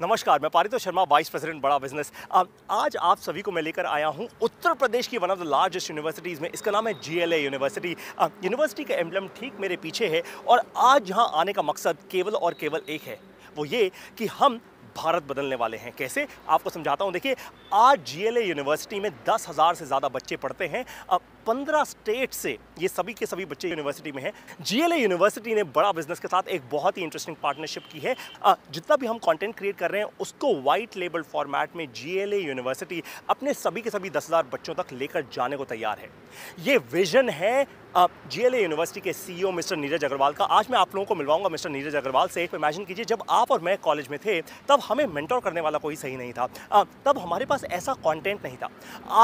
नमस्कार, मैं Paritosh Sharma, vice president बड़ा बिजनेस। आज आप सभी को मैं लेकर आया हूं उत्तर प्रदेश की one of the largest universities में। इसका नाम है GLA यूनिवर्सिटी। यूनिवर्सिटी का एम्बलम ठीक मेरे पीछे है और आज यहां आने का मकसद केवल और केवल एक है, वो ये कि हम भारत बदलने वाले हैं। कैसे, आपको समझाता हूं। देखिए, आज GLA यूनिवर्सिटी में 10,000 से ज़्यादा बच्चे पढ़ते हैं। 15 स्टेट से ये सभी के सभी बच्चे यूनिवर्सिटी में हैं। GLA यूनिवर्सिटी ने बड़ा बिजनेस के साथ एक बहुत ही इंटरेस्टिंग पार्टनरशिप की है। जितना भी हम कंटेंट क्रिएट कर रहे हैं उसको वाइट लेबल फॉर्मेट में GLA यूनिवर्सिटी अपने सभी के सभी 10,000 बच्चों तक लेकर जाने को तैयार है। ये विजन है GLA यूनिवर्सिटी के CEO मिस्टर नीरज अग्रवाल का। आज मैं आप लोगों को मिलवाऊंगा मिस्टर नीरज अग्रवाल से। इमेजिन कीजिए, जब आप और मैं कॉलेज में थे तब हमें मेंटोर करने वाला कोई सही नहीं था। तब हमारे पास ऐसा कंटेंट नहीं था।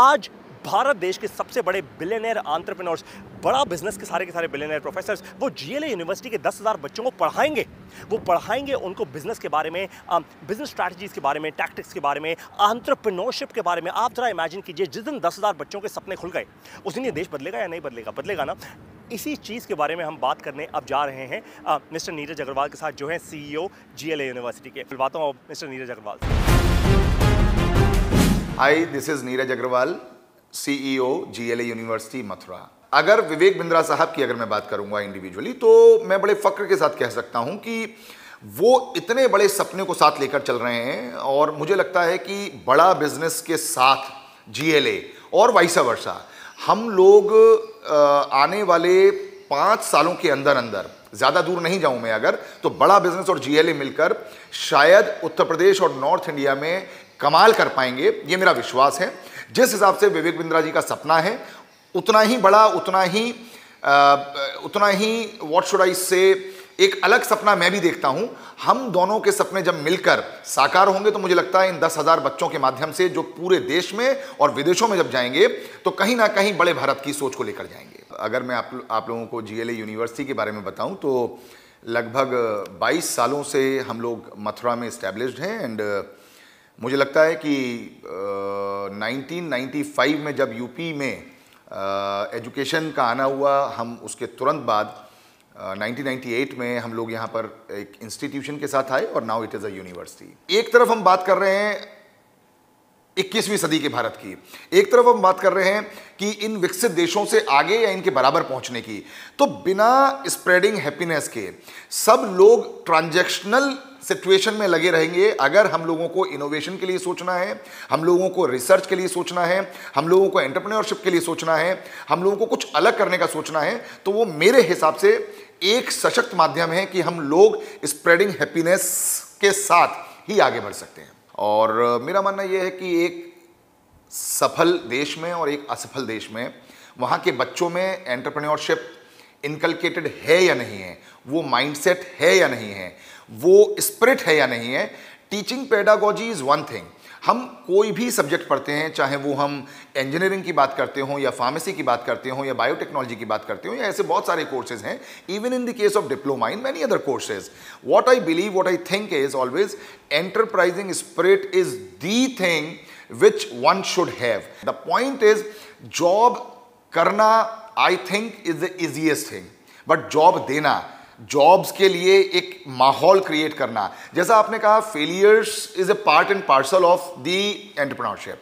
आज भारत देश के सबसे बड़े बिलियनियर एंटरप्रेन्योर्स, बड़ा बिजनेस के सारे बिलियनियर प्रोफेसर्स, वो GLA यूनिवर्सिटी के 10,000 बच्चों को पढ़ाएंगे। वो पढ़ाएंगे उनको बिजनेस के बारे में, बिजनेस स्ट्रैटेजीज के बारे में, टैक्टिक्स के बारे में, एंटरप्रेन्योरशिप के बारे में। आप जरा इमेजिन कीजिए, जिस दिन 10,000 बच्चों के सपने खुल गए उस दिन ये देश बदलेगा या नहीं बदलेगा? बदलेगा ना। इसी चीज़ के बारे में हम बात करने अब जा रहे हैं मिस्टर नीरज अग्रवाल के साथ, जो है CEO GLA यूनिवर्सिटी के। मिलवाता हूँ मिस्टर नीरज अग्रवाल से। Hi, this is Neeraj Agarwal, CEO GLA university Mathura. अगर विवेक बिंद्रा साहब की अगर मैं बात करूंगा इंडिविजुअली, तो मैं बड़े फक्र के साथ कह सकता हूं कि वो इतने बड़े सपने को साथ लेकर चल रहे हैं और मुझे लगता है कि बड़ा बिजनेस के साथ GLA और वाइस वर्सा हम लोग आने वाले 5 सालों के अंदर अंदर, ज़्यादा दूर नहीं जाऊं मैं अगर, तो बड़ा बिजनेस और GLA मिलकर शायद उत्तर प्रदेश और नॉर्थ इंडिया में कमाल कर पाएंगे। ये मेरा विश्वास है। जिस हिसाब से विवेक बिंद्रा जी का सपना है, उतना ही बड़ा, उतना ही व्हाट शुड आई से, एक अलग सपना मैं भी देखता हूं। हम दोनों के सपने जब मिलकर साकार होंगे तो मुझे लगता है इन 10,000 बच्चों के माध्यम से जो पूरे देश में और विदेशों में जब जाएंगे तो कहीं ना कहीं बड़े भारत की सोच को लेकर जाएंगे। अगर मैं आप लोगों को GLA यूनिवर्सिटी के बारे में बताऊं तो लगभग 22 सालों से हम लोग मथुरा में इस्टेब्लिश्ड हैं एंड मुझे लगता है कि 1995 में जब यूपी में एजुकेशन का आना हुआ, हम उसके तुरंत बाद 1998 में हम लोग यहाँ पर एक इंस्टीट्यूशन के साथ आए और now it is a university. एक तरफ हम बात कर रहे हैं 21वीं सदी के भारत की, एक तरफ हम बात कर रहे हैं कि इन विकसित देशों से आगे या इनके बराबर पहुंचने की। तो बिना स्प्रेडिंग हैप्पीनेस के सब लोग ट्रांजैक्शनल सिचुएशन में लगे रहेंगे। अगर हम लोगों को इनोवेशन के लिए सोचना है, हम लोगों को रिसर्च के लिए सोचना है, हम लोगों को एंटरप्रेन्योरशिप के लिए सोचना है, हम लोगों को कुछ अलग करने का सोचना है, तो वो मेरे हिसाब से एक सशक्त माध्यम है कि हम लोग स्प्रेडिंग हैप्पीनेस के साथ ही आगे बढ़ सकते हैं। और मेरा मानना यह है कि एक सफल देश में और एक असफल देश में वहाँ के बच्चों में एंटरप्रेन्योरशिप इनकलकेटेड है या नहीं है, वो माइंडसेट है या नहीं है, वो स्पिरिट है या नहीं है। Teaching pedagogy is one thing. हम कोई भी सब्जेक्ट पढ़ते हैं, चाहे वो हम इंजीनियरिंग की बात करते हों या फार्मेसी की बात करते हों या बायोटेक्नोलॉजी की बात करते हों या ऐसे बहुत सारे कोर्सेज हैं, even in the case of diploma in many other courses. What I believe, what I think is always enterprising spirit is the thing which one should have. The point is, job करना I think is the easiest thing, but job देना, jobs के लिए एक माहौल create करना, जैसा आपने कहा, failures is a part and parcel of the entrepreneurship,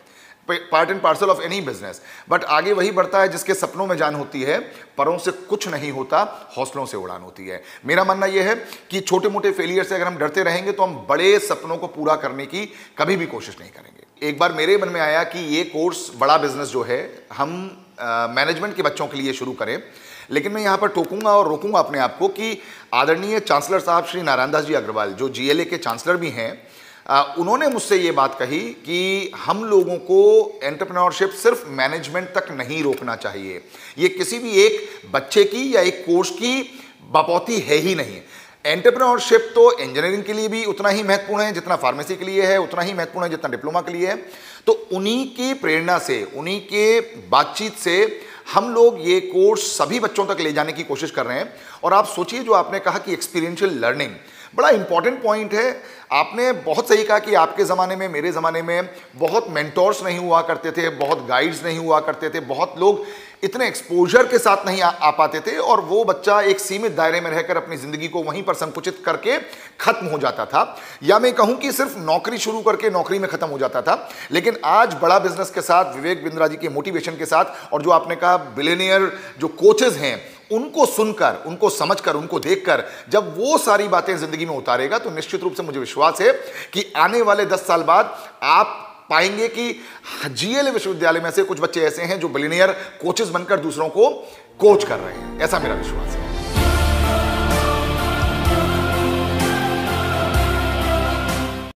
part and parcel of any business. But आगे वही बढ़ता है जिसके सपनों में जान होती है, परों से कुछ नहीं होता, हौसलों से उड़ान होती है। मेरा मानना यह है कि छोटे मोटे फेलियर से अगर हम डरते रहेंगे तो हम बड़े सपनों को पूरा करने की कभी भी कोशिश नहीं करेंगे। एक बार मेरे मन में आया कि ये कोर्स बड़ा बिजनेस जो है हम मैनेजमेंट के बच्चों के लिए शुरू करें, लेकिन मैं यहाँ पर टोकूंगा और रोकूंगा अपने आप को कि आदरणीय चांसलर साहब श्री नारायण दास जी अग्रवाल, जो GLA के चांसलर भी हैं, उन्होंने मुझसे ये बात कही कि हम लोगों को एंटरप्रेन्योरशिप सिर्फ मैनेजमेंट तक नहीं रोकना चाहिए। ये किसी भी एक बच्चे की या एक कोर्स की बपौती है ही नहीं। एंटरप्रेन्योरशिप तो इंजीनियरिंग के लिए भी उतना ही महत्वपूर्ण है जितना फार्मेसी के लिए है, उतना ही महत्वपूर्ण है जितना डिप्लोमा के लिए है। तो उन्हीं की प्रेरणा से, उन्हीं के बातचीत से हम लोग ये कोर्स सभी बच्चों तक ले जाने की कोशिश कर रहे हैं और आप सोचिए जो आपने कहा कि एक्सपीरियंशियल लर्निंग बड़ा इंपॉर्टेंट पॉइंट है। आपने बहुत सही कहा कि आपके ज़माने में, मेरे ज़माने में बहुत मेंटोर्स नहीं हुआ करते थे, बहुत गाइड्स नहीं हुआ करते थे, बहुत लोग इतने एक्सपोजर के साथ नहीं आ पाते थे और वो बच्चा एक सीमित दायरे में रहकर अपनी ज़िंदगी को वहीं पर संकुचित करके ख़त्म हो जाता था, या मैं कहूँ कि सिर्फ नौकरी शुरू करके नौकरी में ख़त्म हो जाता था। लेकिन आज बड़ा बिजनेस के साथ, विवेक बिंद्रा जी के मोटिवेशन के साथ, और जो आपने कहा बिलियनियर जो कोचेज़ हैं, उनको सुनकर, उनको समझकर, उनको देखकर जब वो सारी बातें जिंदगी में उतारेगा तो निश्चित रूप से मुझे विश्वास है कि आने वाले 10 साल बाद आप पाएंगे कि जीएलए विश्वविद्यालय में से कुछ बच्चे ऐसे हैं जो बिलियनियर कोचेस बनकर दूसरों को कोच कर रहे हैं। ऐसा मेरा विश्वास है।